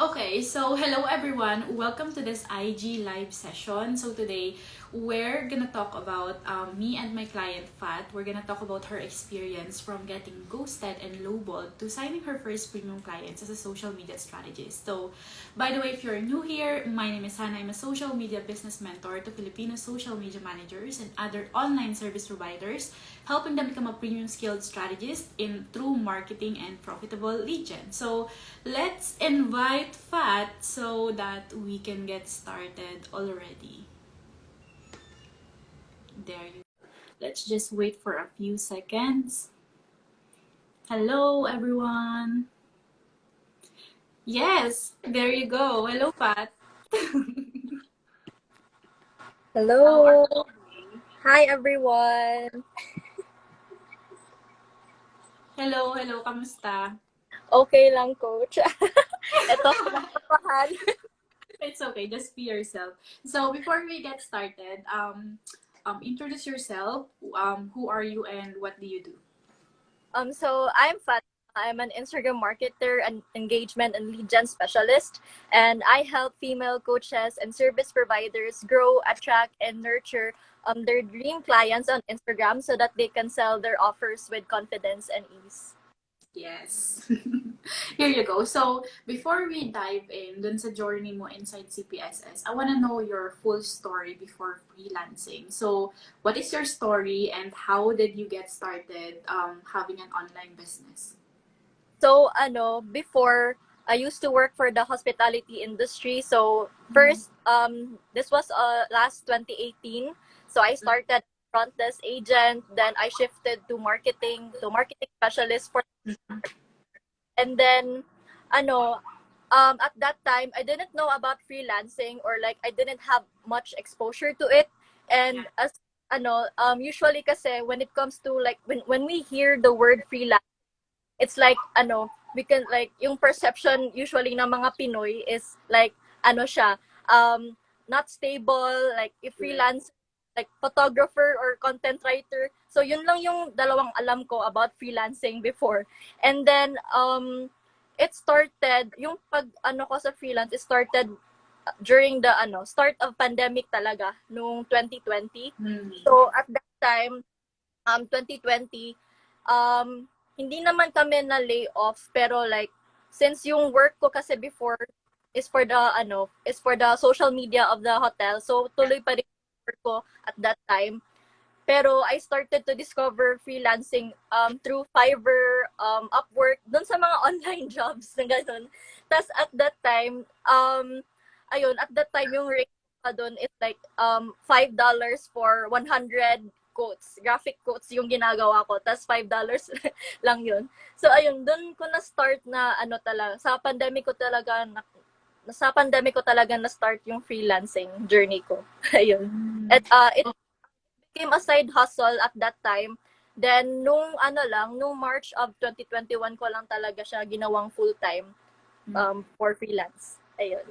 Okay, so hello everyone. Welcome to this IG live session. So today, we're gonna talk about me and my client Fat. We're gonna talk about her experience from getting ghosted and lowballed to signing her first premium clients as a social media strategist. So, by the way, if you're new here, my name is Hanna. I'm a social media business mentor to Filipino social media managers and other online service providers, helping them become a premium skilled strategist in through marketing and profitable lead gen. So, let's invite Fat so that we can get started already. There you go. Let's just wait for a few seconds. Hello, everyone. Yes, there you go. Hello, Fat. Hello. Hi, everyone. Hello, kamusta? Okay lang, Coach. Ito, pinapatahan. It's okay, just be yourself. So before we get started, introduce yourself. Who are you and what do you do? So I'm Fat. I'm an Instagram marketer and engagement and lead gen specialist, and I help female coaches and service providers grow, attract, and nurture their dream clients on Instagram so that they can sell their offers with confidence and ease. Yes. Here you go. So, before we dive in dun sa journey mo inside CPSS, I want to know your full story before freelancing. So, what is your story and how did you get started having an online business? So, before, I used to work for the hospitality industry. So, first, this was last 2018. So, I started front desk agent, then I shifted to marketing specialist for, and then, at that time, I didn't know about freelancing, or like I didn't have much exposure to it. And as, usually kasi when it comes to like, when we hear the word freelance, it's like we can like yung perception usually ng mga Pinoy is like siya not stable, like if freelance, like photographer or content writer. So yun lang yung dalawang alam ko about freelancing before. And then it started yung pag ko sa freelance, it started during the start of pandemic talaga nung 2020. So at that time 2020 hindi naman kami na lay off, pero like since yung work ko kasi before is for the social media of the hotel, so tuloy pa rin yung work ko at that time. Pero I started to discover freelancing through Fiverr, Upwork, dun sa mga online jobs na ganun. Tas at that time yung rate pa dun is like $5 for 100 quotes, graphic quotes yung ginagawa ko, tas $5 lang yun. So ayun, doon ko na start na talaga, sa pandemic ko talaga na start yung freelancing journey ko. Ayun. At it became a side hustle at that time. Then nung March of 2021 ko lang talaga siya ginawang full time for freelance. Ayun.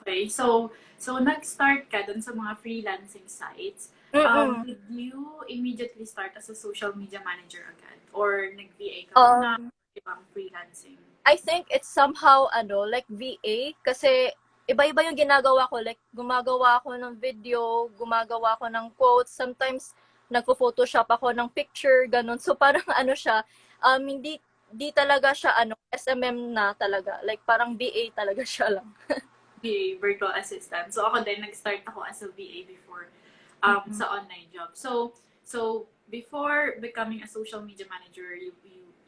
Okay. So nag-start ka dun sa mga freelancing sites. Did you immediately start as a social media manager agad? Or nag-VA ka na ibang freelancing? I think it's somehow like VA, kasi iba-iba yung ginagawa ko. Like gumagawa ako ng video, gumagawa ako ng quotes, sometimes nagpo-photoshop ako ng picture, ganun. So parang siya, hindi talaga siya SMM na talaga. Like parang VA talaga siya lang. VA, virtual assistant. So ako din, nag-start ako as a VA before sa online job. So before becoming a social media manager,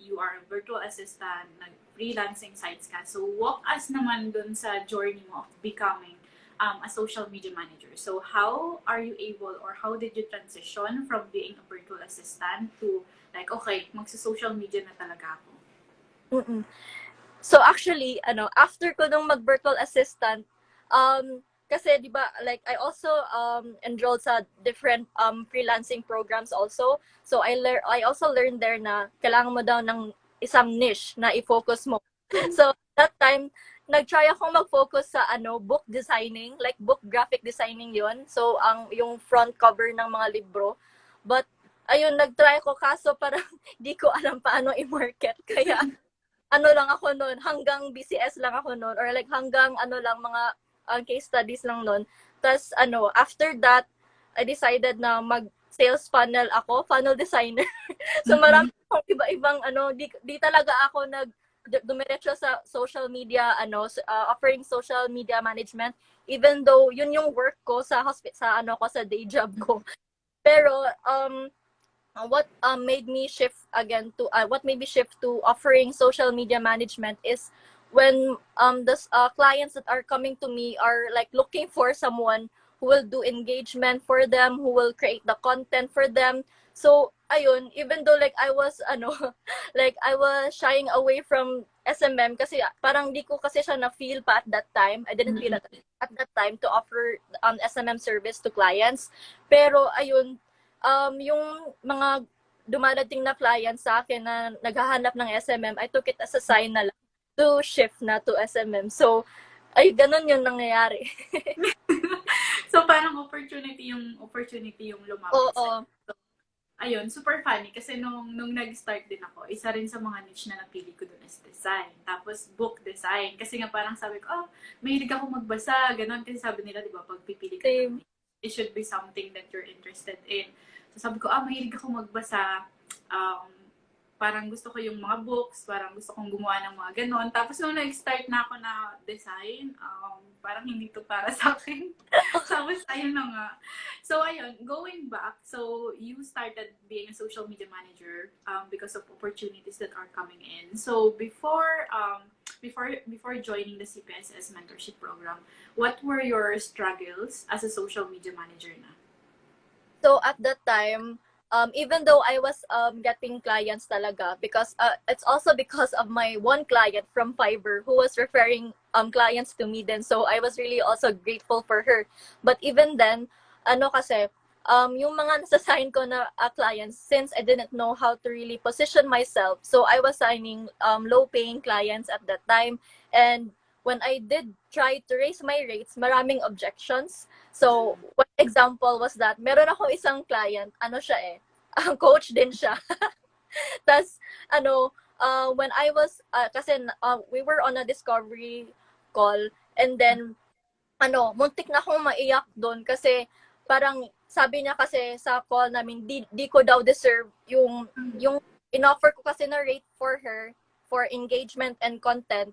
you are a virtual assistant, nag-freelancing sites ka. So walk us naman dun sa journey mo of becoming a social media manager. So how are you able, or how did you transition from being a virtual assistant to like, okay, magsa-social media na talaga ako? So actually, after ko nung mag-virtual assistant, kasi di ba, like I also enrolled sa different freelancing programs also. So I also learned there na kailangan mo daw ng isang niche na i-focus mo. So that time, nag-try ako mag-focus sa book designing, like book graphic designing yon. So yung front cover ng mga libro. But ayun, nag-try ko, kaso parang di ko alam paano i-market. Kaya ano lang ako noon, hanggang BCS lang ako noon, or like hanggang ano lang, mga case studies lang noon. Tapos ano, after that, I decided na mag-sales funnel ako, funnel designer. So marami akong iba-ibang ano, di talaga ako dumiretso sa social media, ano, offering social media management, even though yun yung work ko sa sa ano ko, sa day job ko. Pero what made me shift again to what made me shift to offering social media management is when the clients that are coming to me are like looking for someone who will do engagement for them, who will create the content for them. So ayun, even though like I was ano like I was shying away from SMM kasi parang di ko kasi siya na feel pa at that time. I didn't feel at that time to offer SMM service to clients. Pero ayun, yung mga dumadating na clients sa akin na naghahanap ng SMM, I took it as a sign na lang to shift na to SMM. So, ay, ganun yung nangyayari. So, parang opportunity yung lumapit Oo. So, ayun, super funny kasi nung nag-start din ako, isa rin sa mga niche na napili ko dun is design. Tapos book design. Kasi nga parang sabi ko, mahilig ako magbasa. Ganon. Kasi sabi nila, di ba, pag pipili ka ng it should be something that you're interested in. So sabi ko, mahilig ako magbasa. Parang gusto ko yung mga books, parang gusto kong gumawa ng mga ganon. Tapos nung nag-start na ako na design, parang hindi to para sa akin. Tapos ayun na nga. So ayun, going back, so you started being a social media manager because of opportunities that are coming in. So before joining the CPSS mentorship program, what were your struggles as a social media manager na? So at that time, even though I was getting clients talaga, because it's also because of my one client from Fiverr who was referring clients to me then. So I was really also grateful for her. But even then, ano kasi, yung mga nasasign ko na clients, since I didn't know how to really position myself, so I was signing low-paying clients at that time. And when I did try to raise my rates, maraming objections. So, one example was that meron ako isang client, ano siya coach din siya. Tas, ano, when I was, kasi we were on a discovery call, and then, ano, muntik na akong maiyak doon kasi parang sabi niya kasi sa call namin, di ko daw deserve yung in-offer ko kasi na rate for her for engagement and content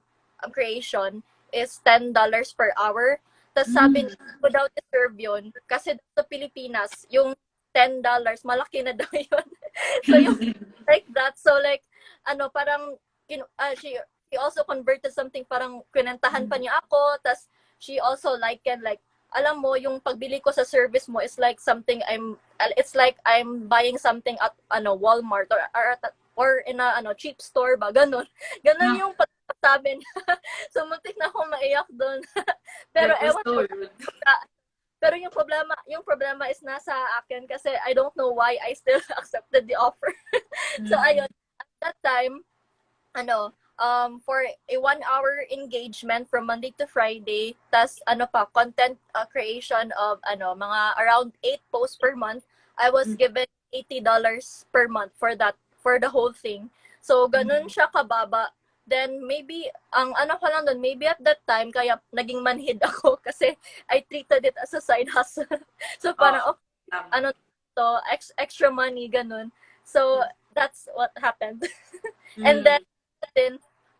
creation is $10 per hour. Tapos sabi niya, ko daw deserve yun kasi sa Pilipinas, yung $10, malaki na daw yun. So yung like that, so like, ano, parang, she also converted something, parang kinentahan pa niya ako, tas she also likened like, alam mo, yung pagbili ko sa service mo is like something it's like I'm buying something at Walmart or in a cheap store ba, ganun yung pagsasabi niya. So muntik na akong maiyak doon. Pero ewan ko, pero yung problema is nasa akin kasi I don't know why I still accepted the offer. So ayun, at that time, for a 1-hour engagement from Monday to Friday, tas content creation of mga around 8 posts per month, I was given $80 per month for the whole thing. So ganun siya kababa. Then maybe maybe at that time kaya naging manhid ako kasi I treated it as a side hustle. So parang extra money ganun. So that's what happened. And then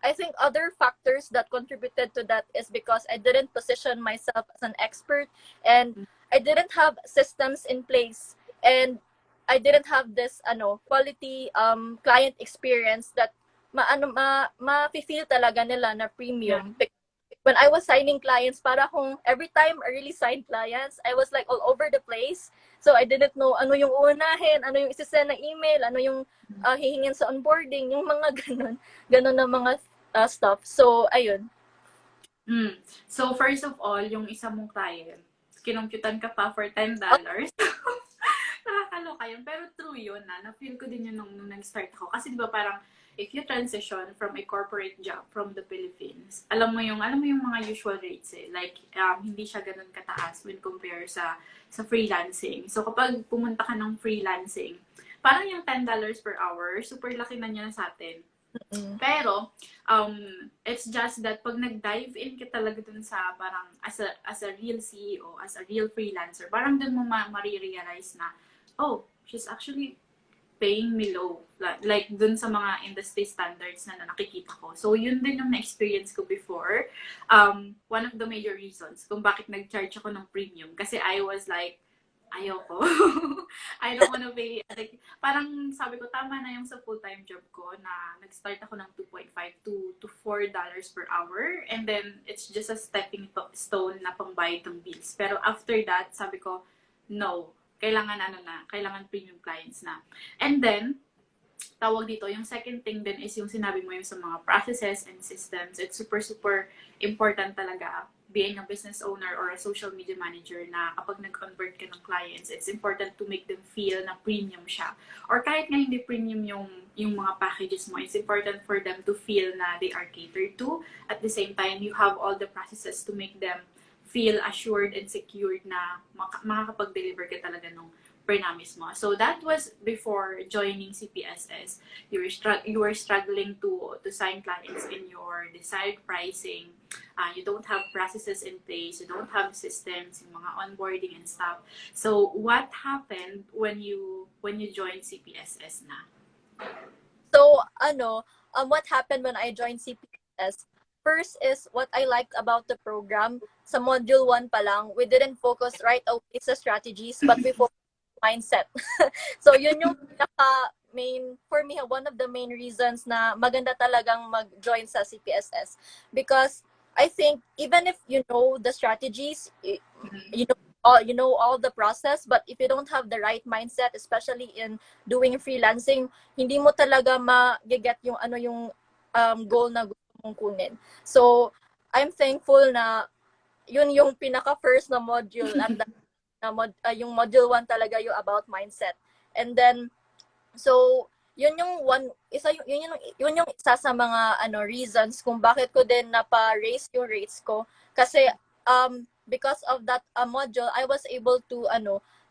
I think other factors that contributed to that is because I didn't position myself as an expert, and I didn't have systems in place, and I didn't have this quality client experience that ma-feel talaga nila na premium. Yeah. When I was signing clients, para kung every time I really signed clients, I was like all over the place. So I didn't know ano yung uunahin, ano yung isisend na email, ano yung hihingin sa onboarding, yung mga ganun na mga stuff. So ayun. So first of all, yung isa mong client, kinumputan ka pa for $10. Nakakaloka yun. Pero true yun na-feel ko din yun nung nag-start ako. Kasi di ba parang if you transition from a corporate job from the Philippines, alam mo yung mga usual rates like hindi siya ganun kataas when compare sa freelancing. So kapag pumunta ka ng freelancing, parang yung $10 per hour, super laki na niya sa atin. Pero, it's just that pag nag-dive in ka talaga dun sa parang as a real CEO, as a real freelancer, parang dun mo marirealize na, oh, she's actually paying me low. Like dun sa mga industry standards na nakikita ko. So, yun din yung na-experience ko before. One of the major reasons kung bakit nag-charge ako ng premium. Kasi I was like, ayoko. I don't wanna pay. Like, parang sabi ko, tama na yung sa full-time job ko na nag-start ako ng 2.5 to $4 per hour. And then, it's just a stepping stone na pangbayad ng bills. Pero after that, sabi ko, no. Kailangan premium clients na. And then, tawag dito, yung second thing din is yung sinabi mo yung sa mga processes and systems. It's super, super important talaga being a business owner or a social media manager na kapag nag-convert ka ng clients, it's important to make them feel na premium siya. Or kahit nga hindi premium yung mga packages mo, it's important for them to feel na they are catered to. At the same time, you have all the processes to make them feel assured and secured na makakapag-deliver ka talaga nung promise mo. So that was before joining CPSS. You were struggling to sign clients in your desired pricing. You don't have processes in place. You don't have systems, yung mga onboarding and stuff. So what happened when you joined CPSS na? So, what happened when I joined CPSS? First is what I liked about the program. Sa module 1 pa lang, we didn't focus right away sa strategies, but we focused mindset. So, yun yung main, for me, one of the main reasons na maganda talagang mag-join sa CPSS. Because I think, even if you know the strategies, you know all the process, but if you don't have the right mindset, especially in doing freelancing, hindi mo talaga ma-get yung goal na gusto mong kunin. So, I'm thankful na yun yung pinaka-first na module at yung module 1 talaga yung about mindset. And then, so, yun yung isa sa mga reasons kung bakit ko din napa-raise yung rates ko. Kasi, because of that module, I was able to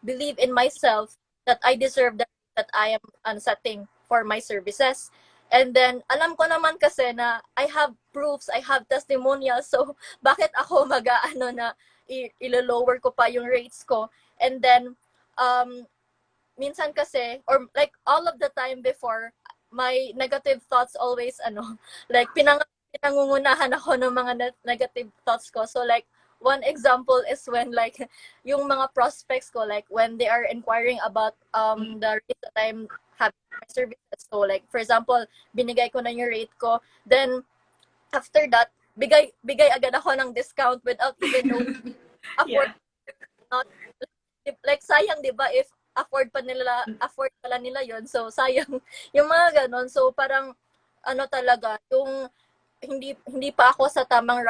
believe in myself that I deserve that I am setting for my services. And then, alam ko naman kasi na I have proofs, I have testimonials, so bakit ako na ilo-lower ko pa yung rates ko. And then, minsan kasi, or like all of the time before, my negative thoughts always, like pinangungunahan ako ng mga negative thoughts ko. So like, one example is when like, yung mga prospects ko, like when they are inquiring about the rate that I'm having my services. So like, for example, binigay ko na yung rate ko, then after that, bigay agad ako ng discount without even knowing afford. Not, like sayang 'di ba if afford pala nila yon, so sayang yung mga ganon. So parang talaga yung hindi pa ako sa tamang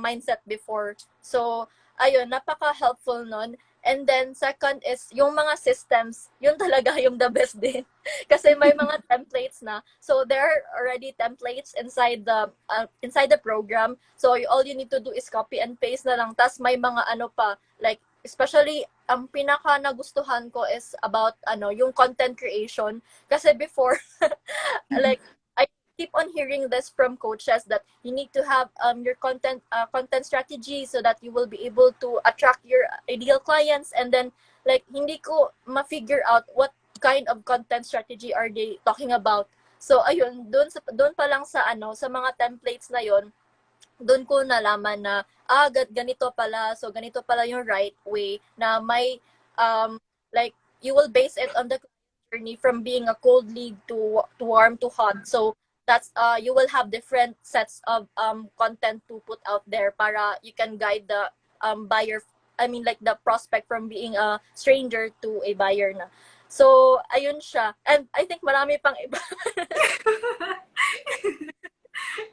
mindset before. So ayun, napaka-helpful nun. And then second is yung mga systems, yun talaga yung the best din. Kasi may mga templates na. So there are already templates inside the program. So all you need to do is copy and paste na lang. Tas may mga pa, like especially ang pinaka nagustuhan ko is about yung content creation. Kasi before like I keep on hearing this from coaches that you need to have your content strategy so that you will be able to attract your ideal clients. And then like hindi ko ma-figure out what kind of content strategy are they talking about. So ayun, doon pa lang sa sa mga templates na yon, doon ko nalaman na ganito pala, so ganito pala yung right way na may like you will base it on the journey from being a cold lead to warm to hot. So that's you will have different sets of content to put out there para you can guide the buyer, I mean like the prospect from being a stranger to a buyer na. So ayun siya, and I think marami pang iba.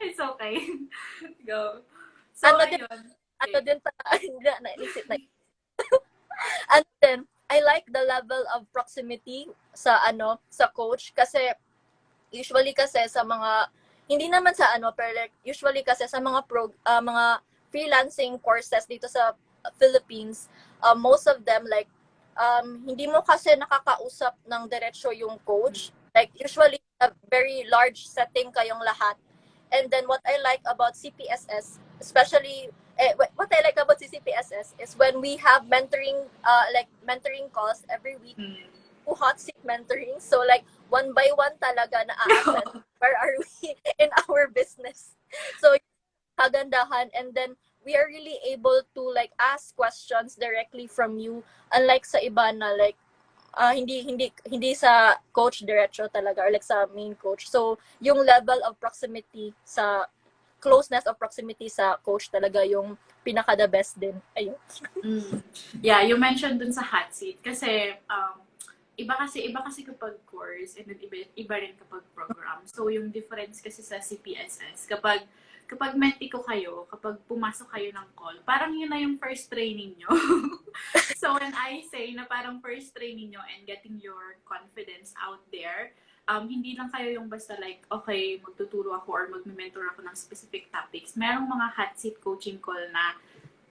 It's okay. Go. So ayun. Din pa naisip na. And then I like the level of proximity sa sa coach, kasi usually kasi sa mga hindi naman sa pero like, usually kasi sa mga mga freelancing courses dito sa Philippines, most of them like hindi mo kasi nakakausap ng diretso yung coach. Like usually a very large setting kayong lahat. And then what I like about CPSS, especially what I like about CPSS is when we have mentoring calls every week, hot seat mentoring. So like one by one talaga na a-assess where are we in our business. So kagandahan, and then we are really able to like ask questions directly from you, unlike sa iba na like hindi sa coach diretso talaga or like sa main coach. So yung level of proximity sa closeness of proximity sa coach talaga yung pinaka the best din. Ayun. Yeah, you mentioned dun sa hot seat kasi iba kasi kapag course and then iba rin kapag program. So yung difference kasi sa CPSS kapag mentee ko kayo, kapag pumasok kayo ng call, parang yun na yung first training nyo. So when I say na parang first training nyo and getting your confidence out there, hindi lang kayo yung basta like, okay, magtuturo ako or magme-mentor ako ng specific topics. Merong mga hot seat coaching call na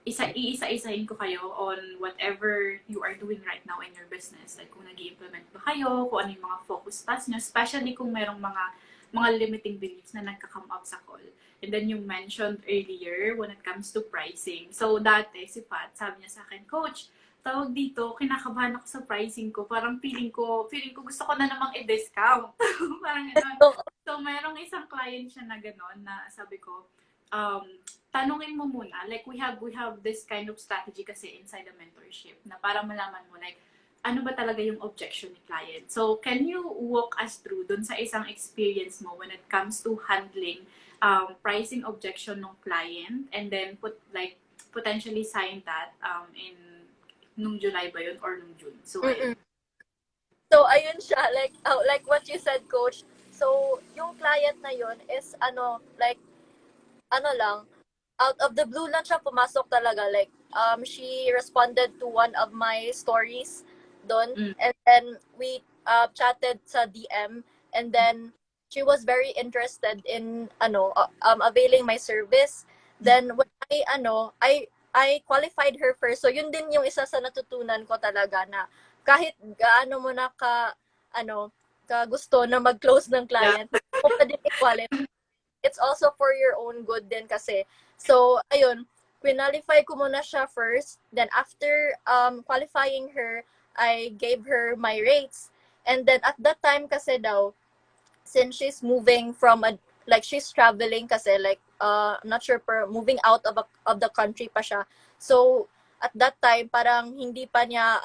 iisa-isahin ko kayo on whatever you are doing right now in your business. Like kung nag-i-implement ba kayo, kung ano yung mga focus paths nyo, especially kung merong mga limiting beliefs na nagka-come up sa call. And then you mentioned earlier when it comes to pricing. So dati si Pat, sabi niya sa akin, Coach, tawag dito, kinakabahan ako sa pricing ko. Parang feeling ko gusto ko na namang i-discount. Parang gano'n. So merong isang client siya na gano'n na sabi ko, tanungin mo muna. Like we have this kind of strategy kasi inside the mentorship na para malaman mo like, ano ba talaga yung objection ni client. So can you walk us through dun sa isang experience mo when it comes to handling pricing objection ng client and then potentially sign that in nung July ba yun or nung June? So So ayun siya, like what you said, Coach. So yung client na yun is lang, out of the blue lang siya pumasok talaga. Like she responded to one of my stories doon, and then we chatted sa DM, and then she was very interested in availing my service. Then when I qualified her first. So yun din yung isa sa natutunan ko talaga na kahit gaano mo na ka gusto na mag-close ng client, kung pa din i-qualify. It's also for your own good din kasi. So ayun, qualify ko muna siya first. Then after qualifying her, I gave her my rates. And then at that time kasi daw, since she's moving from she's traveling kasi I'm not sure moving out of the country pa siya. So at that time parang hindi pa niya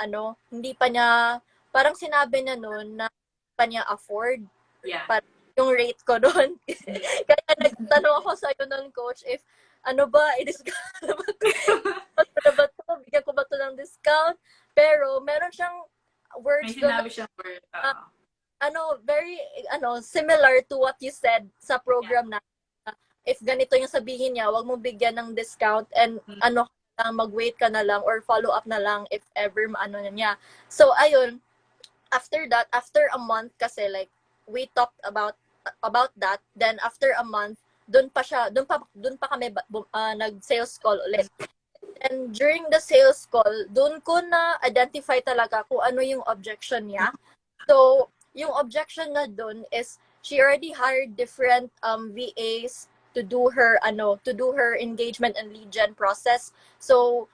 parang sinabi niya noon na hindi pa niya afford yung rate ko doon. Kaya nagtanong ako sa iyo noon, Coach, if i-discount ba to? Bigyan ko ba to ng discount? Pero meron siyang words doon. Very similar to what you said sa program na if ganito yung sabihin niya, wag mo bigyan ng discount and mag-wait ka na lang or follow up na lang if ever niya. So ayun, after that, after a month kasi we talked about that, then after a month doon pa kami nag-sales call ulit. And during the sales call, doon ko na identify talaga kung ano yung objection niya. So yung objection na doon is she already hired different VAs to do her engagement and lead gen process. So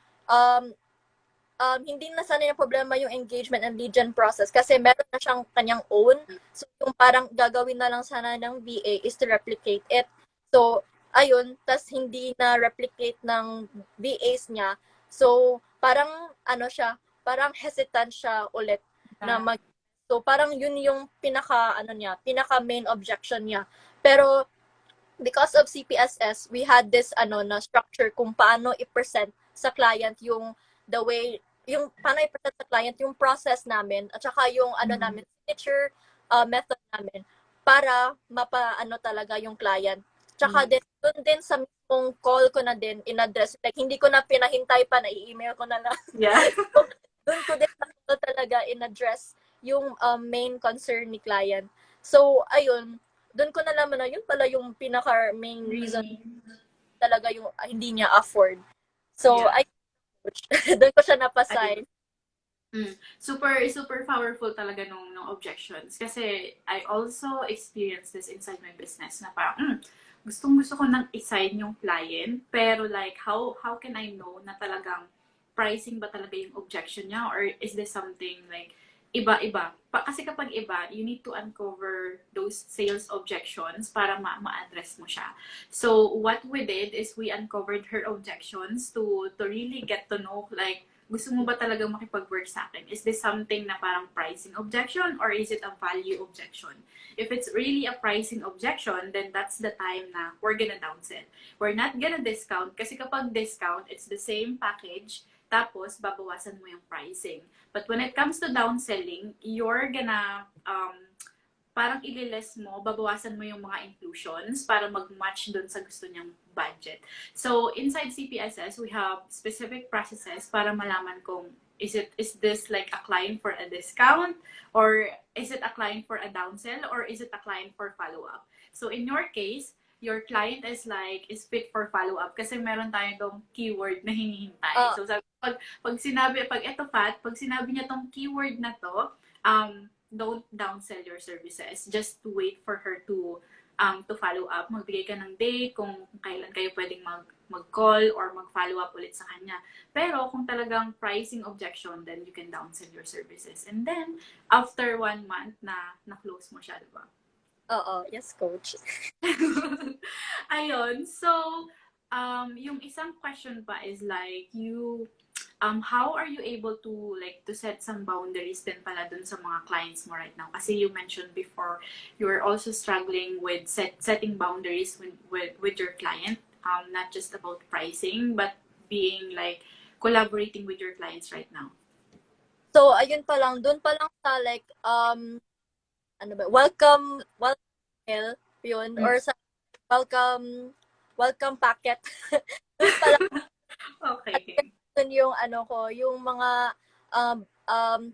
hindi na sana yung problema yung engagement and lead gen process kasi meron na siyang kanyang own. So yung parang gagawin na lang sana ng VA is to replicate it. So ayun, tas hindi na replicate ng VAs niya. So parang parang hesitant siya ulit na So parang yun yung pinaka main objection niya. Pero because of CPSS, we had this na structure kung paano i-present sa client yung paano i-present sa client yung process namin at saka yung namin signature method namin para talaga yung client. Tsaka doon din sa mismong call ko na din in-address, hindi ko na pinahintay pa, na i-email ko na lang. Yeah. So, doon ko din talaga in-address yung main concern ni client. So ayun, doon ko nalaman na yun pala yung pinaka main reason talaga yung hindi niya afford. So doon ko siya napasign. Super, super powerful talaga nung objections. Kasi I also experienced this inside my business na parang, gustong-gusto ko nang i-sign yung client, pero like, how can I know na talagang pricing ba talaga yung objection niya? Or is this something like, iba-iba? Kasi kapag iba, you need to uncover those sales objections para ma-address mo siya. So, what we did is we uncovered her objections to really get to know, like, gusto mo ba talaga makipag-work sa akin? Is this something na parang pricing objection or is it a value objection? If it's really a pricing objection, then that's the time na we're gonna downsell. We're not gonna discount kasi kapag discount, it's the same package tapos babawasan mo yung pricing. But when it comes to downselling, you're gonna parang ililes mo, babawasan mo yung mga inclusions para mag-match dun sa gusto niyang budget. So, inside CPSS, we have specific processes para malaman kung is this like a client for a discount, or is it a client for a downsell, or is it a client for follow-up. So, in your case, your client is fit for follow-up kasi meron tayong tong keyword na hinihintay. So, sabi, pag sinabi niya tong keyword na to, don't downsell your services. Just wait for her to follow up. Magbigay ka ng date kung kailan kayo pwedeng mag-call or mag-follow up ulit sa kanya. Pero kung talagang pricing objection, then you can downsell your services. And then, after 1 month na-close mo siya, diba? Oo, yes, coach. Ayun. So, yung isang question pa is like, how are you able to set some boundaries din pala dun sa mga clients mo right now? Kasi you mentioned before, you're also struggling with setting boundaries with your client, not just about pricing, but being like collaborating with your clients right now. So, ayun pa lang, dun pa lang sa like, ano ba, welcome mail, yun, or sa welcome packet. Dun pa lang. Okay. Yung ano ko, yung mga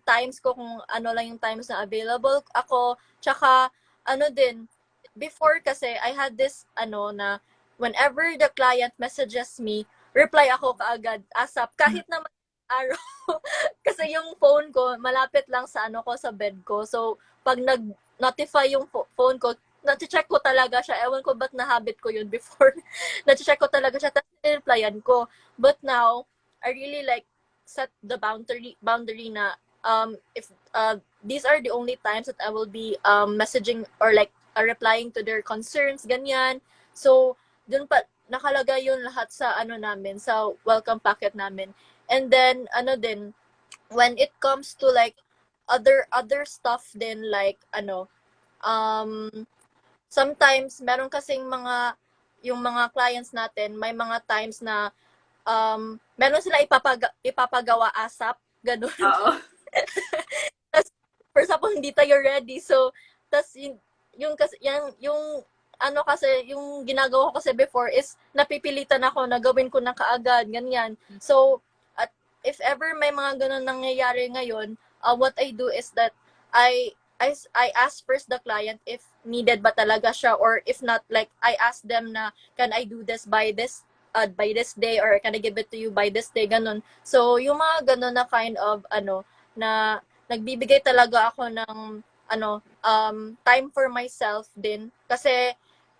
times ko, kung ano lang yung times na available ako. Tsaka, ano din, before kasi, I had this, na whenever the client messages me, reply ako kaagad, ASAP, kahit naman araw. Kasi yung phone ko, malapit lang sa sa bed ko. So, pag nag-notify yung phone ko, na-check ko talaga siya. Ewan ko ba't na-habit ko yun before. Na-check ko talaga siya, tapos replyan ko. But now, I really set the boundary na if these are the only times that I will be messaging or replying to their concerns, ganyan. So, dun pa nakalagay yun lahat sa namin, sa welcome packet namin. And then din, when it comes to other stuff din, sometimes meron kasing yung mga clients natin, may mga times na meron sila ipapagawa ASAP, ganun. Oo. Tas, for example, hindi tayo ready. So, tas yung ginagawa ko kasi before is napipilitan ako na gawin ko na kaagad, ganyan. So, if ever may mga ganun nangyayari ngayon, what I do is that I ask first the client if needed ba talaga siya, or if not, I ask them na, can I do this by this day, or can I give it to you by this day, ganun. So, yung mga ganun na kind of, na nagbibigay talaga ako ng, time for myself din. Kasi,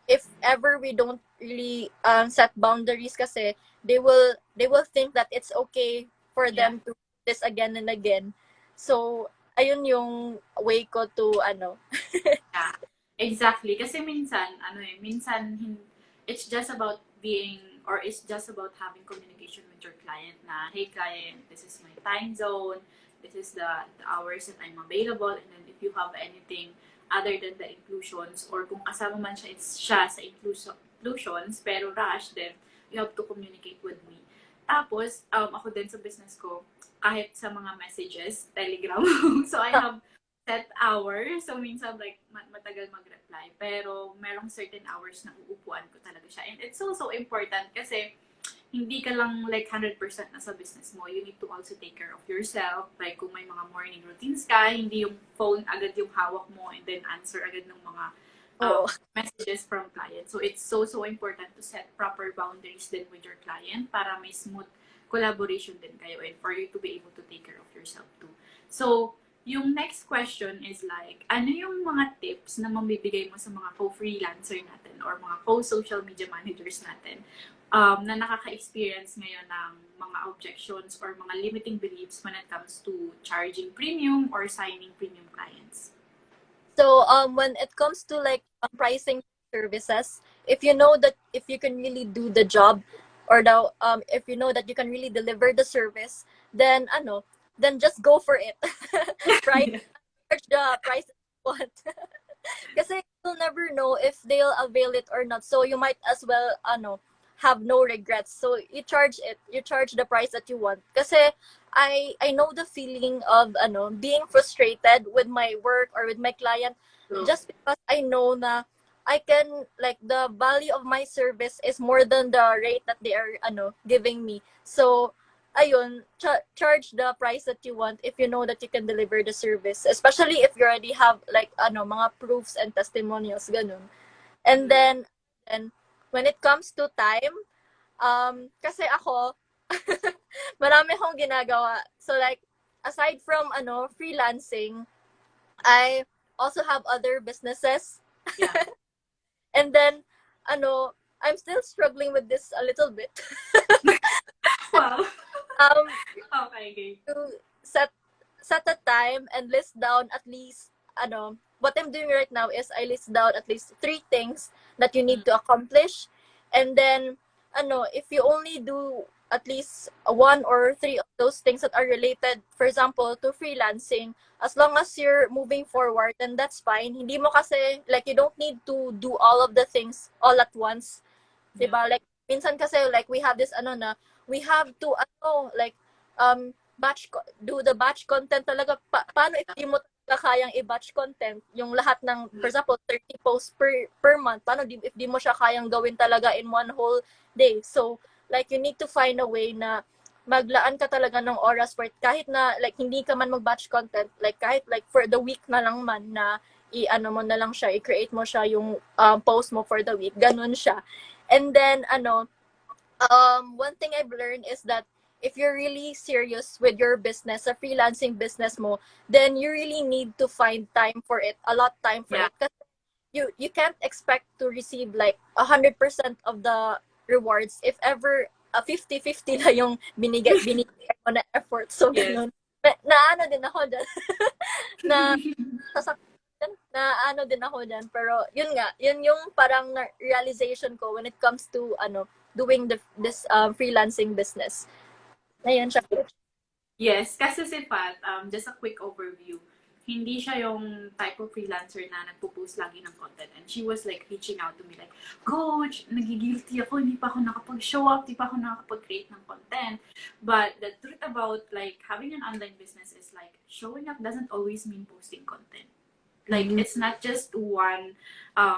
if ever we don't really set boundaries kasi, they will think that it's okay for them to do this again and again. So, ayun yung way ko to, Yeah, exactly. Kasi minsan, it's just about it's just about having communication with your client na, hey client, this is my time zone, this is the hours that I'm available, and then if you have anything other than the inclusions, or kung kasama man siya sa inclusions, pero rush, then you have to communicate with me. Tapos, ako din sa business ko, kahit sa mga messages, Telegram, so I have set hours. So, minsan, matagal mag-reply. Pero, merong certain hours na uupuan ko talaga siya. And it's so important kasi hindi ka lang 100% na sa business mo. You need to also take care of yourself. Like, kung may mga morning routines ka, hindi yung phone agad yung hawak mo and then answer agad ng mga messages from clients. So, it's so important to set proper boundaries din with your client para may smooth collaboration din kayo and for you to be able to take care of yourself too. So, yung next question is like, ano yung mga tips na mamibigay mo sa mga co-freelancer natin or mga co-social media managers natin na nakaka-experience ngayon ng mga objections or mga limiting beliefs when it comes to charging premium or signing premium clients? So when it comes to like pricing services, if you know that if you can really do the job, or the if you know that you can really deliver the service, then then just go for it. Right? Yeah. Charge the price that you want. Kasi you'll never know if they'll avail it or not. So you might as well have no regrets. So you charge it. You charge the price that you want. Kasi I know the feeling of being frustrated with my work or with my client, just because I know na I can, like, the value of my service is more than the rate that they are giving me. So ayun, charge the price that you want if you know that you can deliver the service, especially if you already have like mga proofs and testimonials, ganun. And then when it comes to time, kasi ako marami akong ginagawa. So like, aside from freelancing, I also have other businesses. Yeah. And then I'm still struggling with this a little bit. Wow. um Okay. to set a time and list down at least what I'm doing right now is I list down at least 3 things that you need to accomplish. And then if you only do at least 1 or 3 of those things that are related, for example, to freelancing, as long as you're moving forward, then that's fine. Hindi mo kasi, like, you don't need to do all of the things all at once. Yeah. Diba? Like, minsan kasi, like, we have this we have to like do the batch content talaga. Paano if di mo talaga kayang i-batch content yung lahat ng, for example, 30 posts per month? Paano if di mo siya kayang gawin talaga in one whole day? So like, you need to find a way na maglaan ka talaga ng oras for it, kahit na like hindi ka man mag-batch content, like kahit like for the week na lang man na mo na lang siya, i-create mo siya yung post mo for the week, ganun siya. And then one thing I've learned is that if you're really serious with your business, a freelancing business mo, then you really need to find time for it, a lot time for it. Kasi you can't expect to receive like 100% of the rewards if ever 50-50 na yung binigay mo na effort. So ganun. Na din ako dyan. na din ako dyan. Pero yun nga, yun yung parang realization ko when it comes to doing this freelancing business. Ayun siya. Yes, kasi si Pat, just a quick overview, hindi siya yung type of freelancer na nagpo-post lagi ng content. And she was like reaching out to me like, Coach, nagigilty ako, hindi pa ako nakapag-show up, hindi pa ako nakapag-create ng content. But the truth about like having an online business is like showing up doesn't always mean posting content. Like, it's not just one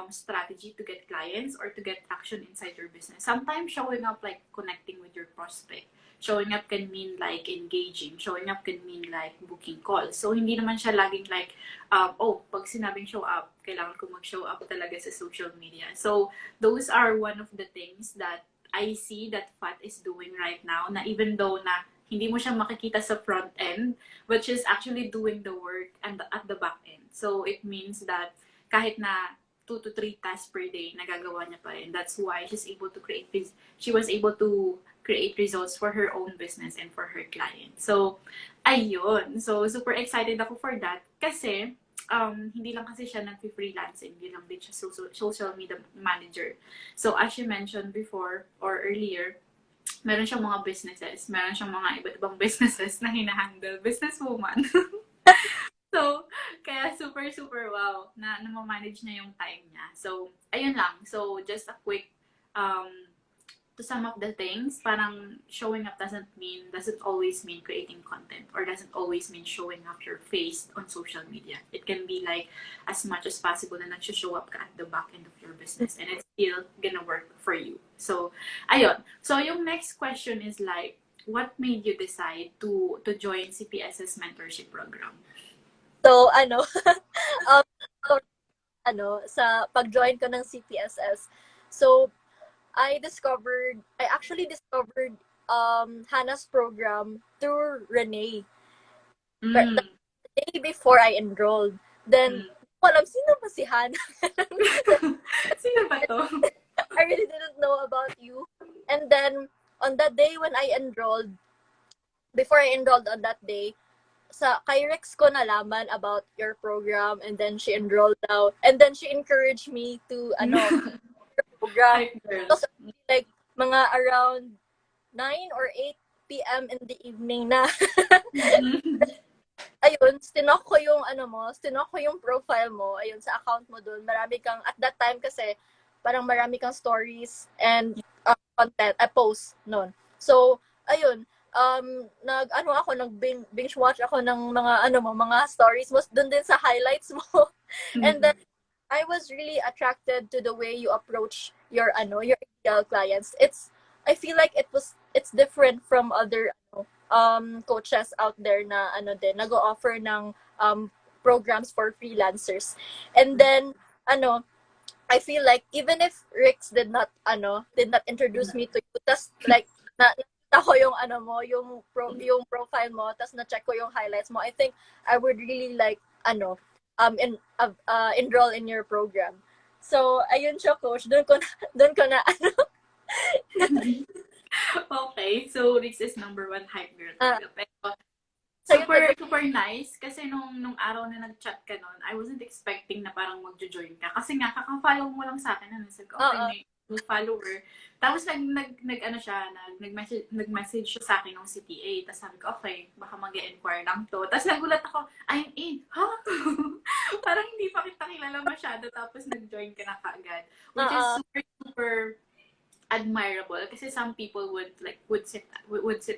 strategy to get clients or to get traction inside your business. Sometimes showing up like connecting with your prospect. Showing up can mean like engaging. Showing up can mean like booking calls. So, hindi naman siya laging like, pag sinabing show up, kailangan ko mag-show up talaga sa social media. So, those are one of the things that I see that Fat is doing right now, na even though na hindi mo siya makikita sa front end, but she's actually doing the work and at the back end. So, it means that kahit na 2 to 3 tasks per day, nagagawa niya pa rin. That's why she was able to create results for her own business and for her clients. So, ayun. So, super excited ako for that. Kasi, hindi lang kasi siya nag-freelancing. Hindi lang din siya social media manager. So, as she mentioned before or earlier, meron siyang mga businesses. Meron siyang mga iba't ibang businesses na hinahandle. Businesswoman. So, kaya super, super wow na ma-manage niya yung time niya. So, ayun lang. So, just a quick, to sum up the things, parang showing up doesn't always mean creating content or doesn't always mean showing up your face on social media. It can be like as much as possible na nag-show up ka at the back end of your business and it's still gonna work for you. So, ayun. So, yung next question is like, what made you decide to join CPSS mentorship program? So, sa pag-join ko ng CPSS, so, I actually discovered Hanna's program through Renee. day before I enrolled. Then, alam, sino ba si Hanna? Sino ba to? I really didn't know about you. And then, on that day when I enrolled, before I enrolled on that day, kay Rex ko nalaman about your program, and then she enrolled now. And then she encouraged me to, program. So, like, mga around 9 or 8 p.m. in the evening na. Ayun, stinok ko yung profile mo, ayun, sa account mo doon. Marami kang, at that time kasi, parang marami kang stories and content, post noon. So, ayun, nag-binge watch ako ng mga stories mo, doon din sa highlights mo. And then, I was really attracted to the way you approach your ideal clients. I feel like it's different from other coaches out there na nag-o-offer ng programs for freelancers. And then I feel like even if Rix did not introduce me to you, tas like nakita ko yung yung profile mo, tas na-check ko yung highlights mo, I think I would really like enroll in your program. So ayun siya, coach, doon ko na Okay, so Rix is number 1 hype girl. Pero super nice kasi nung araw na nag-chat ka nun, I wasn't expecting na parang magjo-join ka. Kasi nga, kaka-follow mo lang sa akin. Sabi ko, okay, may follower. Tapos nag-message siya sa akin ng CTA. Tapos sabi ko, okay, baka mag-e-inquire lang to. Tapos nagulat ako, I'm in. Huh? Parang hindi pa kita kilala masyado. Tapos nag-join ka na kaagad. Which is super, super admirable kasi some people would sit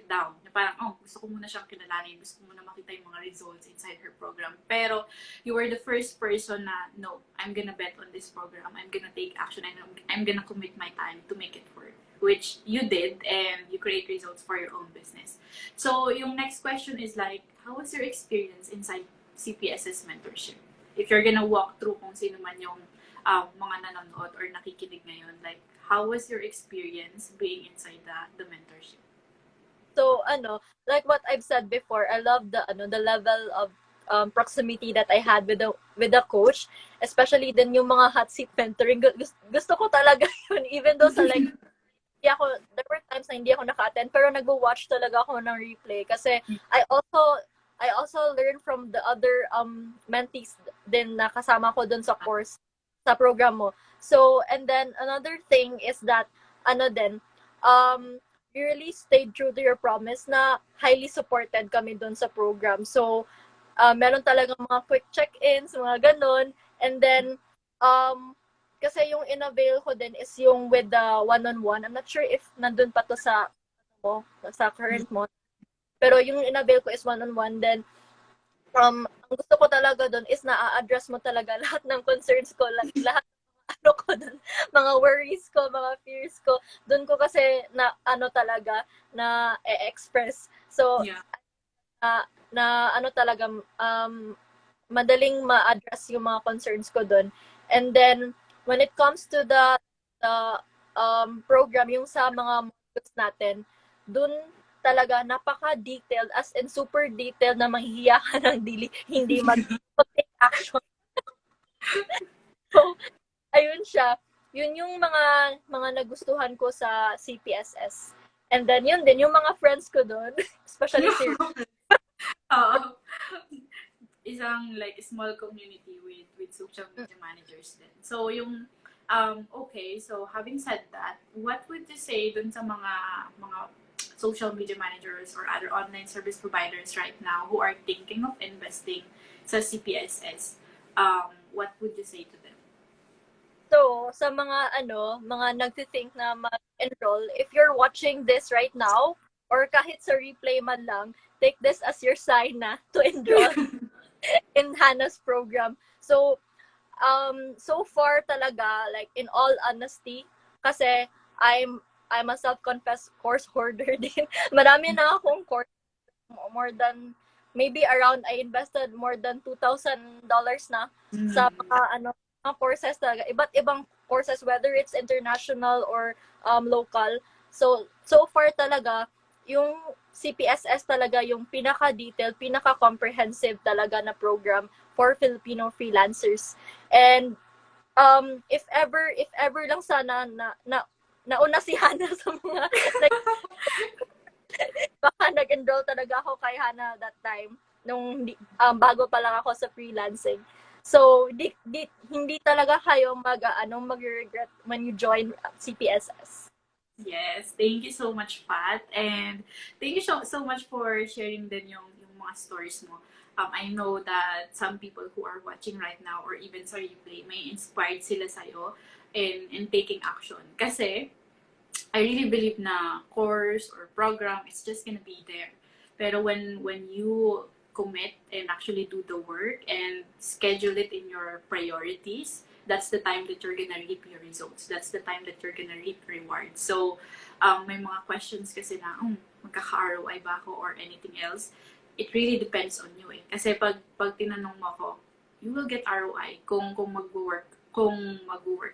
down na parang gusto ko muna siyang kilalanin, gusto ko muna makita yung mga results inside her program, pero you were the first person na no, I'm gonna bet on this program, I'm gonna take action, and I'm gonna commit my time to make it work, which you did, and you create results for your own business. So yung next question is like, how was your experience inside CPSS mentorship? If you're gonna walk through kung sino man yung mga nanonood or nakikinig ngayon, like, how was your experience being inside the mentorship? So, like what I've said before, I love the level of proximity that I had with the coach, especially din yung mga hot seat mentoring. Gusto ko talaga yun, even though sa like, there were times na hindi ako naka-attend, pero nag-watch talaga ako ng replay kasi I also learned from the other mentees din na kasama ko dun sa course, sa program mo. So, and then another thing is that you really stayed true to your promise na highly supported kami dun sa program. So, meron talagang mga quick check-ins, mga ganun. And then, kasi yung in-avail ko din is yung with the one-on-one. I'm not sure if nandun pa to sa current mo. Pero yung in-avail ko is one-on-one. Then, ang gusto ko talaga dun is na-address mo talaga lahat ng concerns ko, lahat ko dun, mga worries ko, mga fears ko. Dun ko kasi talaga na express. So, talaga madaling ma-address yung mga concerns ko dun. And then, when it comes to the program, yung sa mga modules natin, dun talaga napaka-detailed, as in super detailed na mahihiya ka ng hindi mag-take action. So, ayun siya. Yun yung mga nagustuhan ko sa CPSS. And then, yun din, yung mga friends ko doon, especially si isang like small community with social media managers din. So, yung okay, so having said that, what would you say dun sa mga social media managers or other online service providers right now who are thinking of investing sa CPSS? What would you say to them? So, sa mga nagtithink na mag-enroll, if you're watching this right now, or kahit sa replay man lang, take this as your sign na to enroll in Hanna's program. So, so far talaga, like in all honesty, kasi I'm a self-confessed course hoarder din. Marami na akong course, more than, maybe around, I invested more than $2,000 na sa mga courses talaga. Iba't ibang courses, whether it's international or local. So far talaga, yung CPSS talaga yung pinaka-detailed, pinaka-comprehensive talaga na program for Filipino freelancers. And if ever lang sana nauna si Hanna sa mga baka nag-enroll talaga ako kay Hanna that time nung bago pa lang ako sa freelancing. So hindi talaga kayo mag-regret when you join CPSS. Yes, thank you so much, Pat. And thank you so much for sharing din yung mga stories mo. I know that some people who are watching right now or even sa replay, may inspired sila sa'yo in taking action. Kasi, I really believe na course or program is just gonna be there. Pero when you commit and actually do the work and schedule it in your priorities, that's the time that you're gonna reap your results. That's the time that you're gonna reap rewards. So, may mga questions kasi na, magkaka-ROI ba ako or anything else? It really depends on you eh. Kasi pag tinanong mo ako, you will get ROI kung mag-work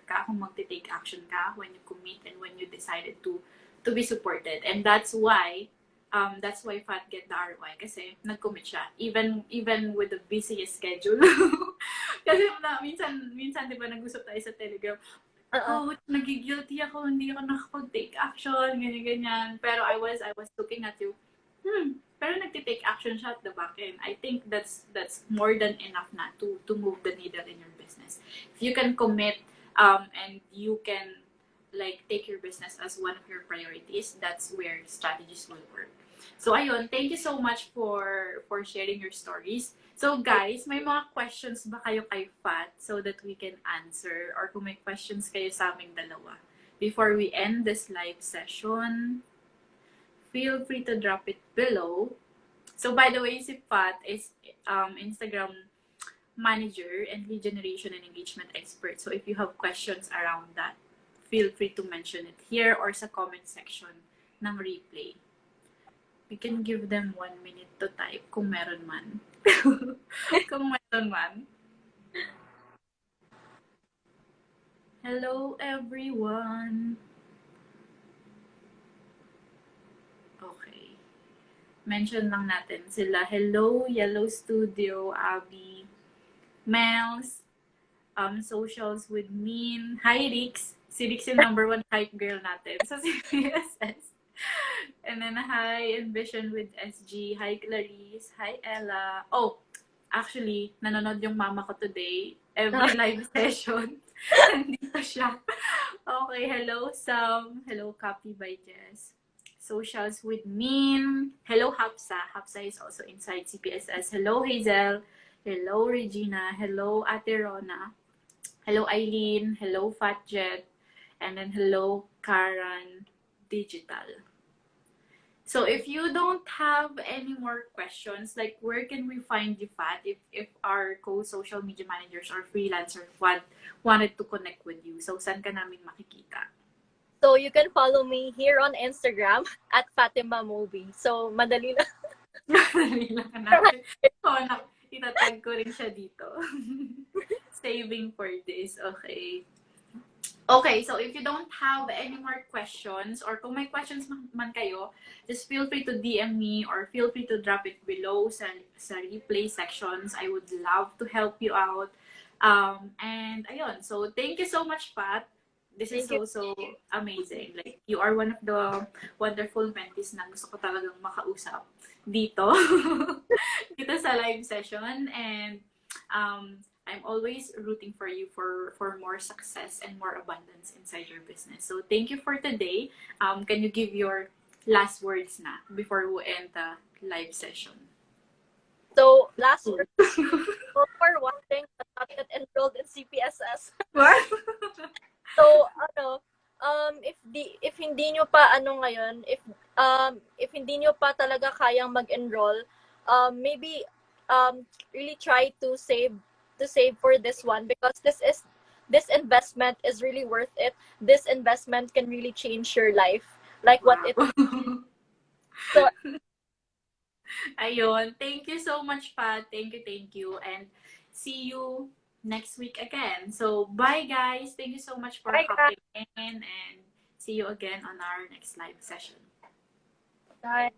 ka, kung mag-take action ka, when you commit and when you decided to be supported. And that's why FAT get the ROI kasi nag-commit siya. Even with the busiest schedule. Kasi minsan 'di ba nag-usap tayo sa Telegram. Coach, nagigilty ako, hindi ako nakapag-take action, ganyan. Pero I was looking at you. Pero nagti-take action siya at the back end. I think that's more than enough na to move the needle in your business. If you can commit and you can like take your business as one of your priorities, that's where strategies will work. So ayun, thank you so much for sharing your stories. So guys, may mga questions ba kayo kay Fat so that we can answer, or kung may questions kayo sa aming dalawa before we end this live session, feel free to drop it below. So by the way, si Fat is Instagram manager and lead generation and engagement expert. So if you have questions around that, feel free to mention it here or sa comment section ng replay. We can give them 1 minute to type kung meron man. Kung meron man. Hello everyone. Okay. Mention lang natin sila. Hello, Yellow Studio, Abby, Mels, Socials with Mean. Hi, Rix. Si Rix yung #1 hype girl natin sa CPSS. And then, hi, Envision with SG. Hi, Clarice. Hi, Ella. Oh, actually, nanonood yung mama ko today. Every live session. Nandito siya. Okay, hello, Sam. Hello, Copy by Jess. Socials with Mean. Hello, Hapsa. Hapsa is also inside CPSS. Hello, Hazel. Hello, Regina. Hello, Ate Rona. Hello, Eileen. Hello, Fatjet. And then, hello, Karan Digital. So if you don't have any more questions, like where can we find you, Fat, if our co-social media managers or freelancers wanted to connect with you? So saan ka namin makikita? So you can follow me here on Instagram at Fatima Movie. So madali lang. Madali lang natin. Itatag ko rin siya dito. Saving for this. Okay. Okay, so if you don't have any more questions, or kung may questions man kayo, just feel free to DM me or feel free to drop it below sa replay sections. I would love to help you out. And ayun, so thank you so much, Pat. This is so amazing. Like, you are one of the wonderful mentees na gusto ko talagang makausap dito. Dito sa live session. And I'm always rooting for you for more success and more abundance inside your business. So thank you for today. Can you give your last words na before we end the live session? So last words for watching but not yet enrolled in CPSS. What? So if hindi nyo pa ngayon, if hindi nyo pa talaga kayang mag-enroll, maybe really try to save for this one, because this investment is really worth it. This investment can really change your life, like what it so ayun, thank you so much, Pat. Thank you, and see you next week again. So bye guys, thank you so much for hopping in, and see you again on our next live session. Bye.